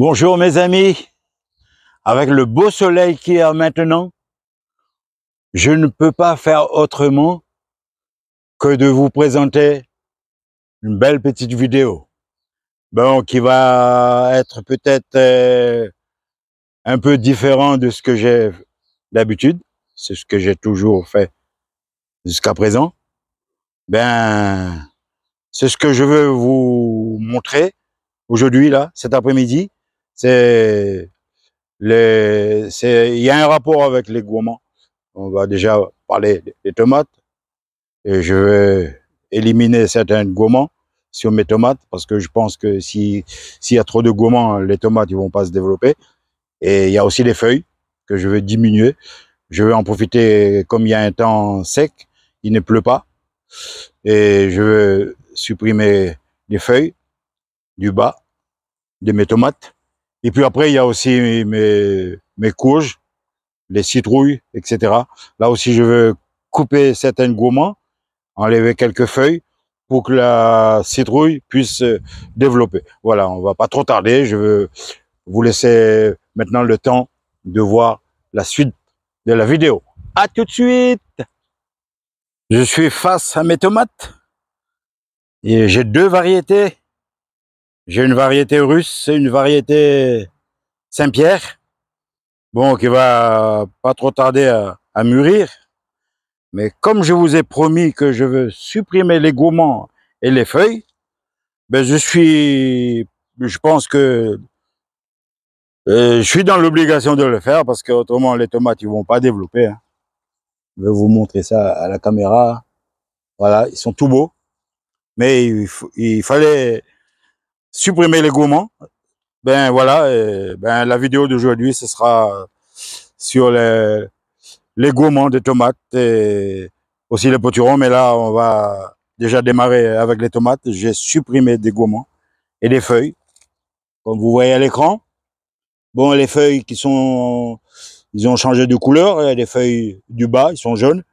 Bonjour mes amis, avec le beau soleil qui est maintenant, je ne peux pas faire autrement que de vous présenter une belle petite vidéo. Bon, qui va être peut-être un peu différent de ce que j'ai d'habitude, c'est ce que j'ai toujours fait jusqu'à présent. Ben, c'est ce que je veux vous montrer aujourd'hui là, cet après-midi. Il y a un rapport avec les gourmands. On va déjà parler des tomates et je vais éliminer certains gourmands sur mes tomates parce que je pense que s'il y a trop de gourmands, les tomates ils vont pas se développer. Et il y a aussi les feuilles que je vais diminuer. Je vais en profiter comme il y a un temps sec, il ne pleut pas et je vais supprimer les feuilles du bas de mes tomates. Et puis après, il y a aussi mes courges, les citrouilles, etc. Là aussi, je veux couper certains gourmands, enlever quelques feuilles pour que la citrouille puisse se développer. Voilà, on va pas trop tarder. Je veux vous laisser maintenant le temps de voir la suite de la vidéo. À tout de suite. Je suis face à mes tomates et j'ai deux variétés. J'ai une variété russe et une variété Saint-Pierre. Bon, qui va pas trop tarder à mûrir. Mais comme je vous ai promis que je veux supprimer les gourmands et les feuilles, ben je pense que je suis dans l'obligation de le faire parce que autrement les tomates ils vont pas développer. Hein. Je vais vous montrer ça à la caméra. Voilà, ils sont tout beaux, mais il fallait supprimer les gourmands. Ben voilà, ben la vidéo d'aujourd'hui ce sera sur les gourmands de tomates et aussi les potirons, mais là on va déjà démarrer avec les tomates. J'ai supprimé des gourmands et des feuilles, comme vous voyez à l'écran. Bon, les feuilles ils ont changé de couleur, les feuilles du bas, ils sont jaunes.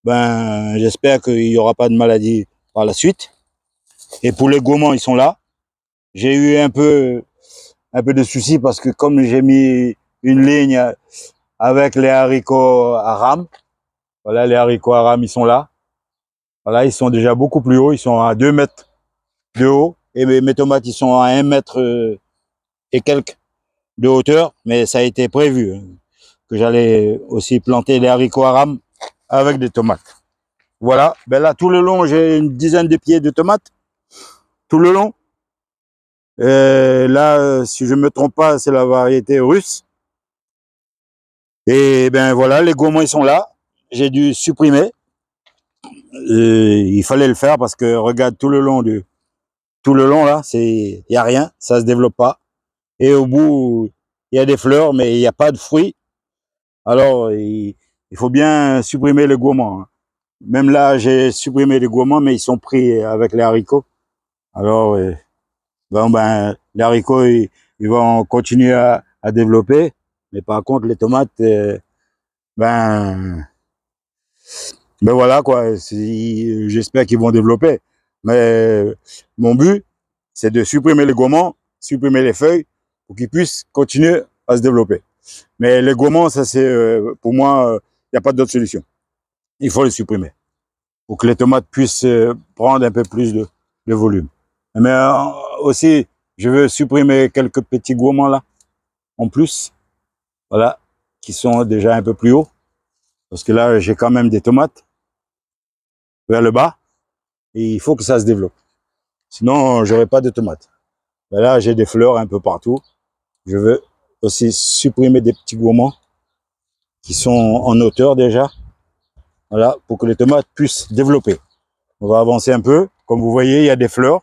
Ben, j'espère qu'il n'y aura pas de maladie par la suite. Et pour les gourmands, ils sont là. J'ai eu un peu de soucis parce que comme j'ai mis une ligne avec les haricots à rame, voilà, les haricots à rame, ils sont là. Voilà, ils sont déjà beaucoup plus hauts, ils sont à 2 mètres de haut. Et mes tomates, ils sont à 1 mètre et quelques de hauteur, mais ça a été prévu hein, que j'allais aussi planter les haricots à rame avec des tomates. Voilà, ben là, tout le long, j'ai une dizaine de pieds de tomates, tout le long. Là, si je me trompe pas, c'est la variété russe. Et ben voilà, les gourmands, ils sont là. J'ai dû supprimer. Il fallait le faire parce que regarde tout le long là, il y a rien, ça se développe pas. Et au bout, il y a des fleurs, mais il n'y a pas de fruits. Alors, il faut bien supprimer les gourmands. Hein. Même là, j'ai supprimé les gourmands, mais ils sont pris avec les haricots. Alors, ben, les haricots, ils vont continuer à développer. Mais par contre, les tomates, ben voilà quoi. J'espère qu'ils vont développer. Mais mon but, c'est de supprimer les gourmands, supprimer les feuilles, pour qu'ils puissent continuer à se développer. Mais les gourmands, ça c'est, pour moi, il n'y a pas d'autre solution. Il faut les supprimer pour que les tomates puissent prendre un peu plus de volume. Mais aussi, je veux supprimer quelques petits gourmands là, en plus, voilà, qui sont déjà un peu plus hauts. Parce que là, j'ai quand même des tomates vers le bas et il faut que ça se développe. Sinon, j'aurai pas de tomates. Mais là, j'ai des fleurs un peu partout. Je veux aussi supprimer des petits gourmands qui sont en hauteur déjà. Voilà, pour que les tomates puissent développer. On va avancer un peu. Comme vous voyez, il y a des fleurs.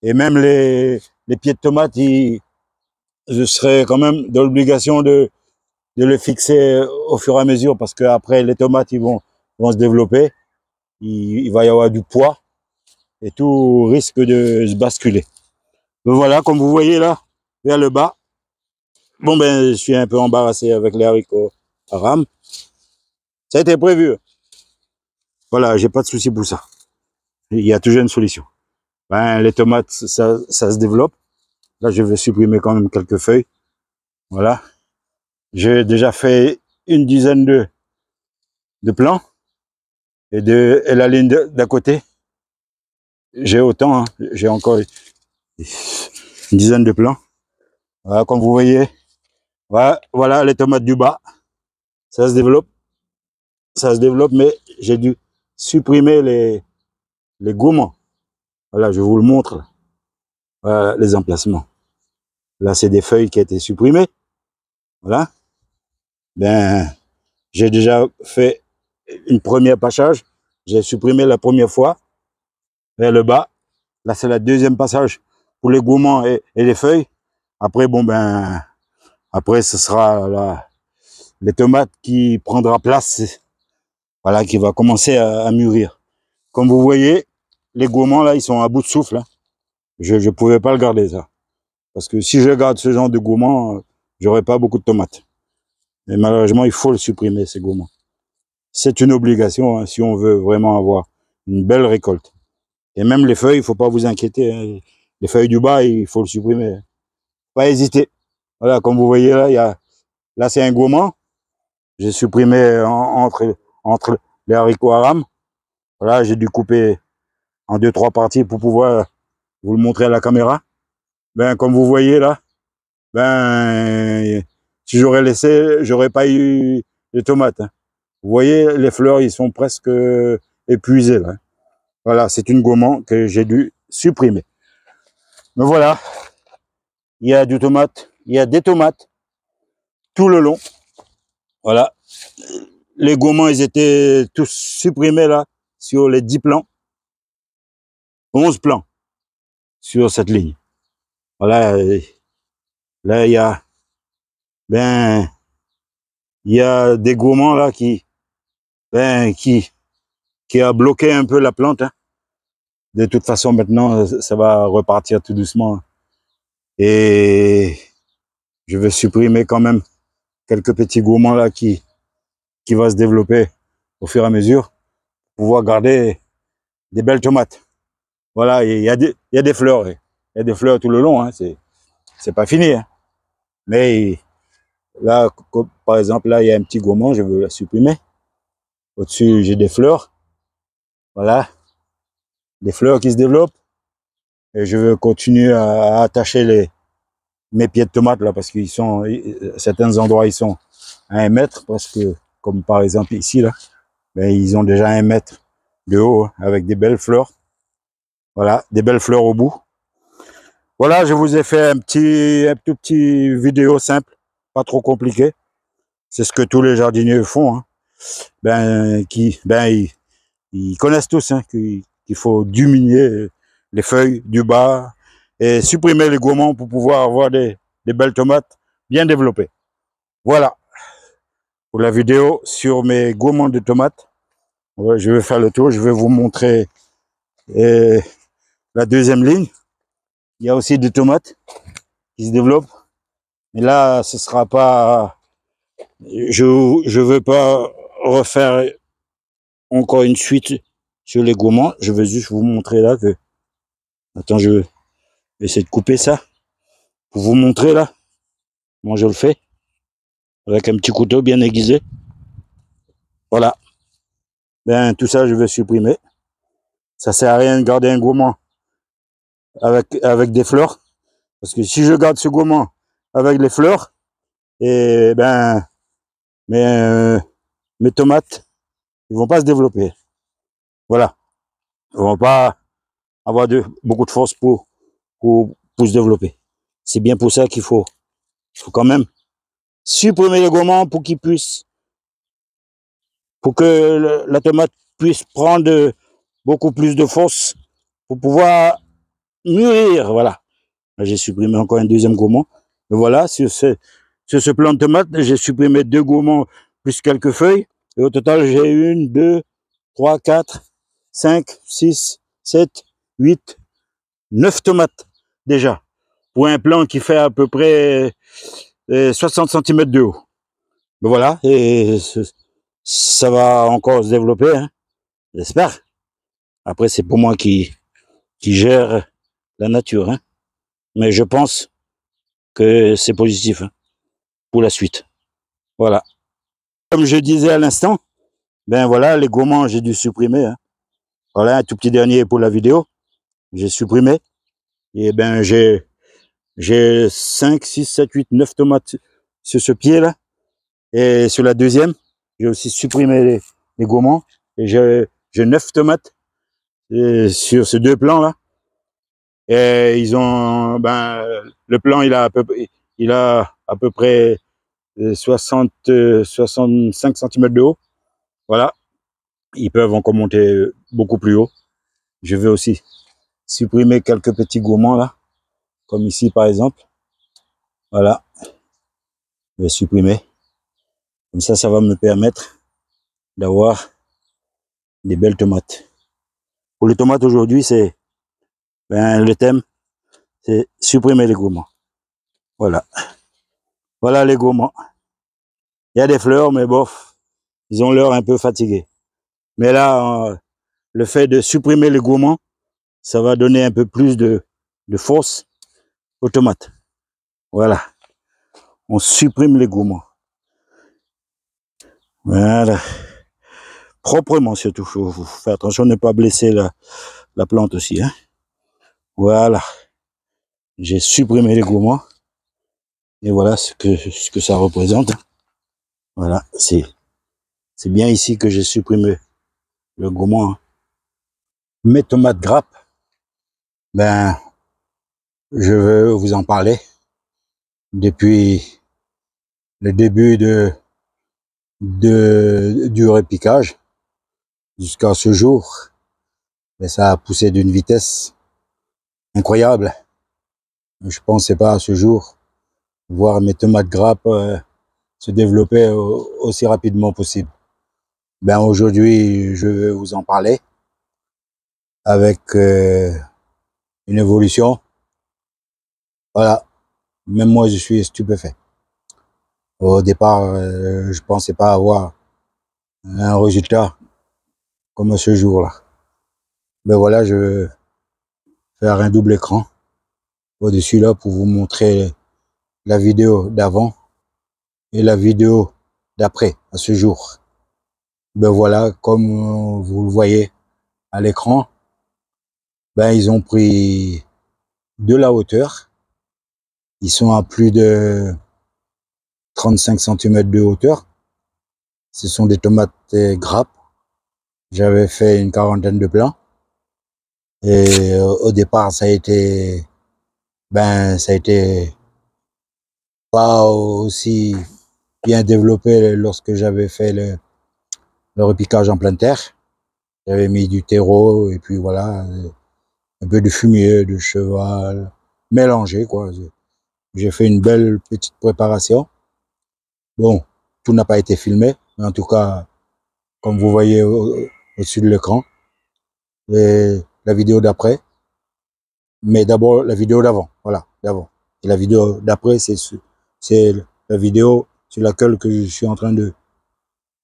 Et même les pieds de tomates, je serai quand même dans l'obligation de les fixer au fur et à mesure parce que après les tomates, ils vont se développer. Il va y avoir du poids et tout risque de se basculer. Donc voilà, comme vous voyez là, vers le bas. Bon ben, je suis un peu embarrassé avec les haricots à rame. Ça a été prévu. Voilà, j'ai pas de souci pour ça. Il y a toujours une solution. Ben, les tomates, ça se développe. Là, je vais supprimer quand même quelques feuilles. Voilà. J'ai déjà fait une dizaine de plants. Et la ligne d'à côté, j'ai autant, hein. J'ai encore une dizaine de plants. Voilà, comme vous voyez. Voilà les tomates du bas. Ça se développe. Ça se développe, mais j'ai dû supprimer les gourmands. Voilà, je vous le montre. Voilà les emplacements. Là, c'est des feuilles qui ont été supprimées. Voilà. Ben, j'ai déjà fait une première passage. J'ai supprimé la première fois vers le bas. Là, c'est la deuxième passage pour les gourmands et les feuilles. Après, bon, ben, après, ce sera les tomates qui prendra place. Voilà, qui va commencer à mûrir. Comme vous voyez, les gourmands, là, ils sont à bout de souffle. Hein. Je ne pouvais pas le garder, ça. Parce que si je garde ce genre de gourmands, j'aurai pas beaucoup de tomates. Mais malheureusement, il faut le supprimer, ces gourmands. C'est une obligation, hein, si on veut vraiment avoir une belle récolte. Et même les feuilles, il faut pas vous inquiéter. Hein. Les feuilles du bas, il faut le supprimer. Pas hésiter. Voilà, comme vous voyez là, là c'est un gourmand. J'ai supprimé entre les haricots haram. Voilà, j'ai dû couper en 2-3 parties pour pouvoir vous le montrer à la caméra. Ben, comme vous voyez là, ben, si j'aurais laissé, j'aurais pas eu les tomates. Hein. Vous voyez, les fleurs, ils sont presque épuisées là. Voilà, c'est une gourmand que j'ai dû supprimer. Mais voilà, il y a du tomate, il y a des tomates tout le long. Voilà, les gourmands, ils étaient tous supprimés là sur les 10 plants. 11 plants sur cette ligne. Voilà, là, il y a, ben, il y a des gourmands là qui a bloqué un peu la plante. Hein. De toute façon, maintenant, ça va repartir tout doucement. Et je vais supprimer quand même quelques petits gourmands là qui va se développer au fur et à mesure pour pouvoir garder des belles tomates. Voilà, il y a des fleurs. Il y a des fleurs tout le long. Hein, c'est pas fini. Hein. Mais là, par exemple, là, il y a un petit gourmand, je veux la supprimer. Au-dessus, j'ai des fleurs. Voilà, des fleurs qui se développent. Et je veux continuer à attacher mes pieds de tomates là parce qu'ils sont, certains endroits, ils sont à 1 mètre, parce que, comme par exemple ici là, ben, ils ont déjà 1 mètre de haut hein, avec des belles fleurs. Voilà, des belles fleurs au bout. Voilà, je vous ai fait un tout petit vidéo simple, pas trop compliqué. C'est ce que tous les jardiniers font. Hein. Ben, ils connaissent tous hein, qu'il faut diminuer les feuilles du bas et supprimer les gourmands pour pouvoir avoir des belles tomates bien développées. Voilà pour la vidéo sur mes gourmands de tomates. Ouais, je vais faire le tour, je vais vous montrer la deuxième ligne. Il y a aussi des tomates qui se développent. Mais là, ce sera pas... Je veux pas refaire encore une suite sur les gourmands. Je vais juste vous montrer là que... Attends, je vais essayer de couper ça. Pour vous montrer là. Moi, je le fais. Avec un petit couteau bien aiguisé. Voilà. Ben, tout ça, je vais supprimer. Ça sert à rien de garder un gourmand avec des fleurs. Parce que si je garde ce gourmand avec les fleurs, et ben, mes tomates, ils vont pas se développer. Voilà. Ils vont pas avoir beaucoup de force pour se développer. C'est bien pour ça qu'il faut quand même supprimer les gourmands pour pour que la tomate puisse prendre beaucoup plus de force pour pouvoir mûrir. Voilà. J'ai supprimé encore un deuxième gourmand. Et voilà, sur ce plant de tomate, j'ai supprimé 2 gourmands plus quelques feuilles. Et au total, j'ai 1, 2, 3, 4, 5, 6, 7, 8, 9 tomates déjà. Pour un plant qui fait à peu près 60 cm de haut. Mais voilà, et ça va encore se développer, hein, j'espère. Après, c'est pour moi qui gère la nature. Hein. Mais je pense que c'est positif, hein, pour la suite. Voilà. Comme je disais à l'instant, ben voilà, les gourmands, j'ai dû supprimer, hein. Voilà, un tout petit dernier pour la vidéo. J'ai supprimé. Et ben, j'ai 5, 6, 7, 8, 9 tomates sur ce pied-là. Et sur la deuxième, j'ai aussi supprimé les gourmands. Et j'ai 9 tomates sur ces deux plans-là. Et ils ont, ben, le plan, il a à peu près 60, 65 cm de haut. Voilà. Ils peuvent encore monter beaucoup plus haut. Je vais aussi supprimer quelques petits gourmands là, comme ici par exemple. Voilà. Je vais supprimer. Comme ça va me permettre d'avoir des belles tomates. Pour les tomates aujourd'hui, c'est le thème, c'est supprimer les gourmands. Voilà. Voilà les gourmands. Il y a des fleurs, mais bof, ils ont l'air un peu fatigués. Mais là, le fait de supprimer les gourmands, ça va donner un peu plus de force aux tomates. Voilà. On supprime les gourmands. Voilà. Proprement surtout. Faut faire attention de ne pas blesser la plante aussi, hein. Voilà. J'ai supprimé les gourmands. Et voilà ce que ça représente. Voilà. C'est bien ici que j'ai supprimé le gourmand, hein. Mes tomates grappes, ben, je veux vous en parler. Depuis le début du repiquage jusqu'à ce jour, mais ça a poussé d'une vitesse incroyable. Je pensais pas à ce jour voir mes tomates grappes se développer aussi rapidement possible. Ben aujourd'hui, je vais vous en parler avec une évolution. Voilà, même moi je suis stupéfait. Au départ, je pensais pas avoir un résultat comme ce jour-là. Ben voilà, je vais faire un double écran au-dessus là pour vous montrer la vidéo d'avant et la vidéo d'après à ce jour. Ben voilà, comme vous le voyez à l'écran, ben ils ont pris de la hauteur. Ils sont à plus de 35 cm de hauteur. Ce sont des tomates grappes. J'avais fait une quarantaine de plants. Et au départ, ça a été pas aussi bien développé lorsque j'avais fait le repiquage en pleine terre. J'avais mis du terreau et puis voilà, un peu de fumier, de cheval, mélangé quoi. J'ai fait une belle petite préparation. Bon, tout n'a pas été filmé, mais en tout cas, comme vous voyez au-dessus de l'écran, et la vidéo d'après, mais d'abord la vidéo d'avant, voilà, d'avant. Et la vidéo d'après, c'est la vidéo sur laquelle que je suis en train de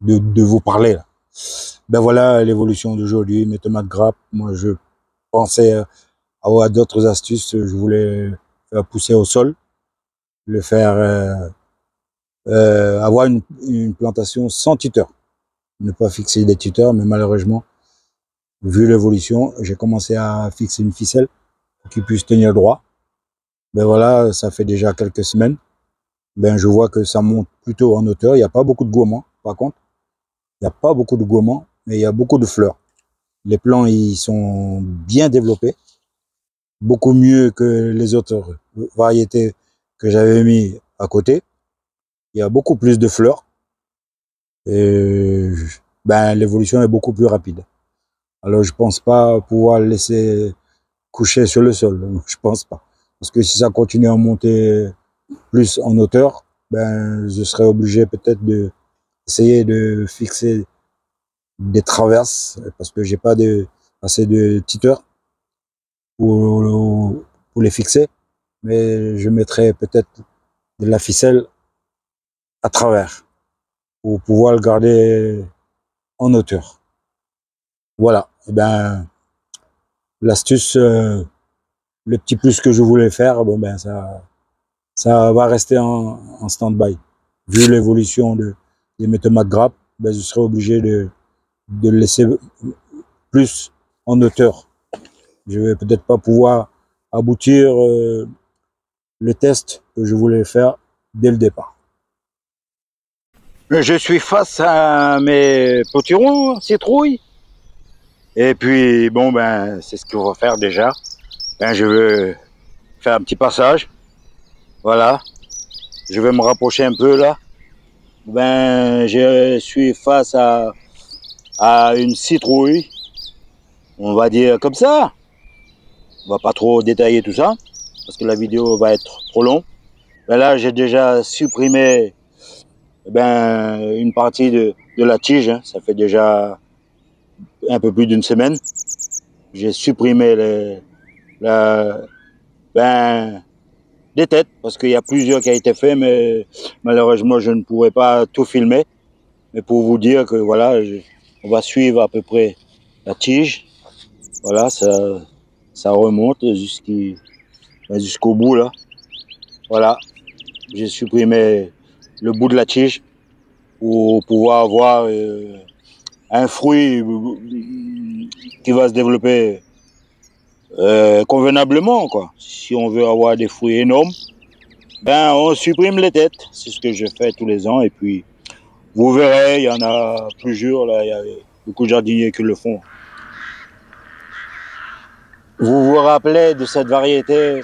vous parler là. Ben voilà l'évolution d'aujourd'hui, mes tomates grappes. Moi, je pensais avoir d'autres astuces. Je voulais faire pousser au sol, le faire avoir une plantation sans tuteur, ne pas fixer des tuteurs, mais malheureusement, vu l'évolution, j'ai commencé à fixer une ficelle pour qu'il puisse tenir droit. Ben voilà, ça fait déjà quelques semaines. Ben je vois que ça monte plutôt en hauteur. Il n'y a pas beaucoup de gourmands, par contre. Il n'y a pas beaucoup de gourmands, mais il y a beaucoup de fleurs. Les plants, ils sont bien développés, beaucoup mieux que les autres variétés que j'avais mis à côté. Il y a beaucoup plus de fleurs. Et ben l'évolution est beaucoup plus rapide. Alors je pense pas pouvoir le laisser coucher sur le sol. Je pense pas. Parce que si ça continue à monter plus en hauteur, ben je serais obligé peut-être de essayer de fixer des traverses parce que j'ai pas assez de titeurs pour les fixer. Mais je mettrais peut-être de la ficelle à travers pour pouvoir le garder en hauteur. Voilà. Et ben l'astuce, le petit plus que je voulais faire, bon ben ça va rester en stand-by. Vu l'évolution de mes tomates grappes, ben, je serai obligé de le laisser plus en hauteur. Je vais peut-être pas pouvoir aboutir le test que je voulais faire dès le départ. Je suis face à mes potirons, citrouilles. Et puis, bon, ben, c'est ce qu'on va faire déjà. Ben, je vais faire un petit passage. Voilà. Je vais me rapprocher un peu là. Ben, je suis face à une citrouille. On va dire comme ça. On va pas trop détailler tout ça, parce que la vidéo va être trop longue. Ben là, j'ai déjà supprimé une partie de la tige. Hein. Ça fait déjà un peu plus d'une semaine. J'ai supprimé des têtes, parce qu'il y a plusieurs qui ont été faits, mais malheureusement, je ne pourrais pas tout filmer. Mais pour vous dire que voilà, on va suivre à peu près la tige. Voilà, ça remonte jusqu'au bout là. Voilà, j'ai supprimé le bout de la tige pour pouvoir avoir un fruit qui va se développer convenablement, quoi. Si on veut avoir des fruits énormes, ben on supprime les têtes. C'est ce que je fais tous les ans. Et puis vous verrez, il y en a plusieurs là. Il y a beaucoup de jardiniers qui le font. Vous vous rappelez de cette variété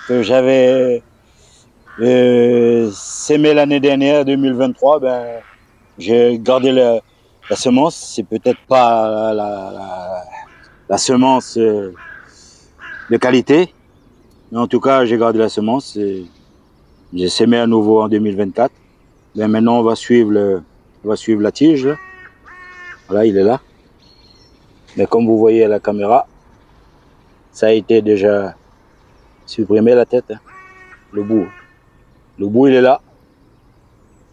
que j'avais sémée l'année dernière, 2023? Ben j'ai gardé la semence. C'est peut-être pas la semence de qualité, mais en tout cas j'ai gardé la semence. J'ai sémé à nouveau en 2024. Ben maintenant on va suivre la tige. Là. Voilà, il est là. Mais comme vous voyez à la caméra, ça a été déjà supprimé la tête, hein. Le bout. Le bout il est là.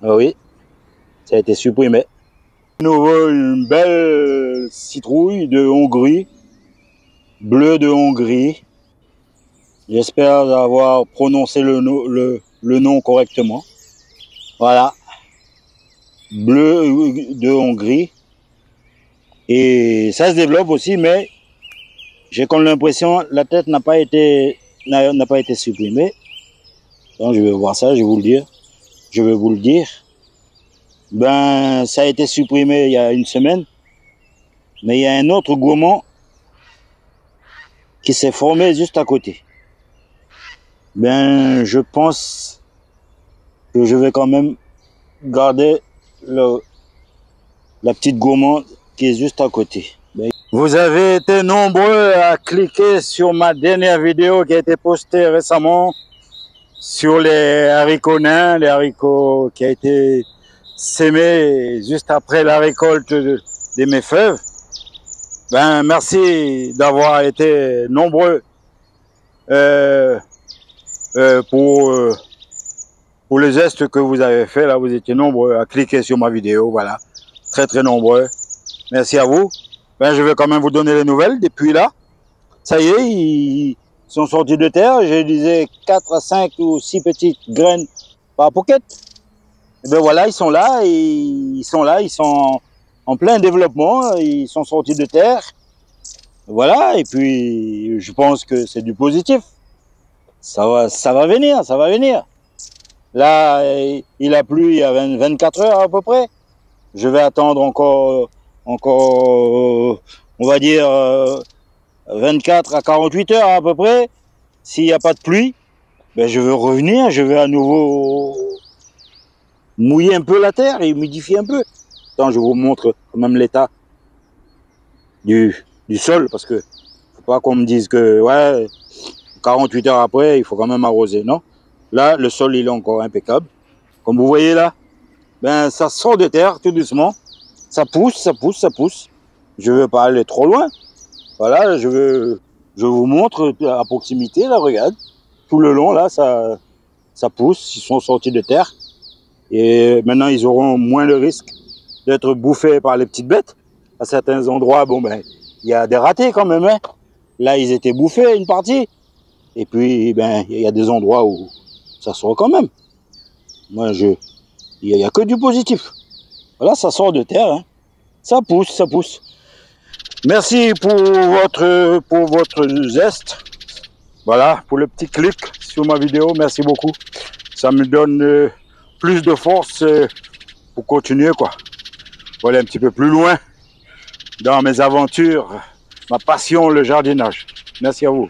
Ah oui, ça a été supprimé. De nouveau une belle citrouille de Hongrie, bleu de Hongrie. J'espère avoir prononcé le nom correctement. Voilà, bleu de Hongrie. Et ça se développe aussi, mais j'ai comme l'impression la tête n'a pas été supprimée. Donc je vais voir ça, je vais vous le dire. Je vais vous le dire. Ben, ça a été supprimé il y a une semaine. Mais il y a un autre gourmand qui s'est formé juste à côté. Ben, je pense que je vais quand même garder la petite gourmande qui est juste à côté. Vous avez été nombreux à cliquer sur ma dernière vidéo qui a été postée récemment sur les haricots nains, les haricots qui a été sémés juste après la récolte de mes fèves. Ben, merci d'avoir été nombreux pour le geste que vous avez fait. Là, vous étiez nombreux à cliquer sur ma vidéo. Voilà, très très nombreux. Merci à vous. Ben, je vais quand même vous donner les nouvelles. Depuis là, ça y est, ils sont sortis de terre. Je disais 4 à 5 ou 6 petites graines par pocket. Et ben voilà, ils sont là, ils sont en plein développement, ils sont sortis de terre. Voilà, et puis je pense que c'est du positif. Ça va venir, ça va venir. Là, il a plu il y a 24 heures à peu près. Je vais attendre encore, on va dire, 24 à 48 heures à peu près. S'il n'y a pas de pluie, ben je vais revenir, je vais à nouveau mouiller un peu la terre et humidifier un peu. Attends, je vous montre quand même l'état du sol, parce que faut pas qu'on me dise que ouais, 48 heures après, il faut quand même arroser. Non, là, le sol, il est encore impeccable. Comme vous voyez là, ben ça sort de terre tout doucement. Ça pousse, ça pousse, ça pousse. Je veux pas aller trop loin. Voilà, je vous montre à proximité, là, regarde. Tout le long, là, ça pousse, ils sont sortis de terre. Et maintenant, ils auront moins le risque d'être bouffés par les petites bêtes. À certains endroits, bon, ben, il y a des ratés quand même, hein. Là, ils étaient bouffés, une partie. Et puis, ben, il y a des endroits où ça sort quand même. Moi, il n'y a que du positif. Voilà, ça sort de terre, hein. Ça pousse, ça pousse. Merci pour votre zeste. Voilà, pour le petit clic sur ma vidéo, merci beaucoup. Ça me donne plus de force pour continuer, quoi. Pour aller un petit peu plus loin dans mes aventures, ma passion, le jardinage. Merci à vous.